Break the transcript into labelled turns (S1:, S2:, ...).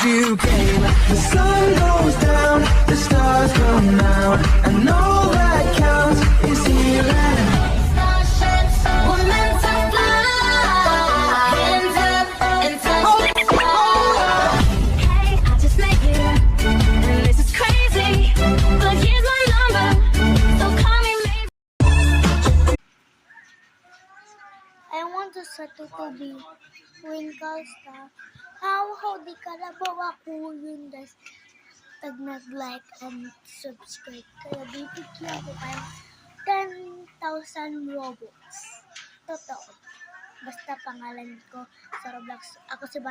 S1: you came. The sun goes down, the stars come out, and all that counts is here and now.
S2: We're meant to fly, hands up and touch the sky. Hey, I just met you, and this is crazy, but here's my number, so call me maybe.
S3: I want to sa tutubi Winkle Star. How di ka na ba ako yun guys? Tag nag-like and subscribe. Kaya bibigyan ko kayo 10,000 Robux. Totoo. Basta pangalan ko sa Roblox. Ako si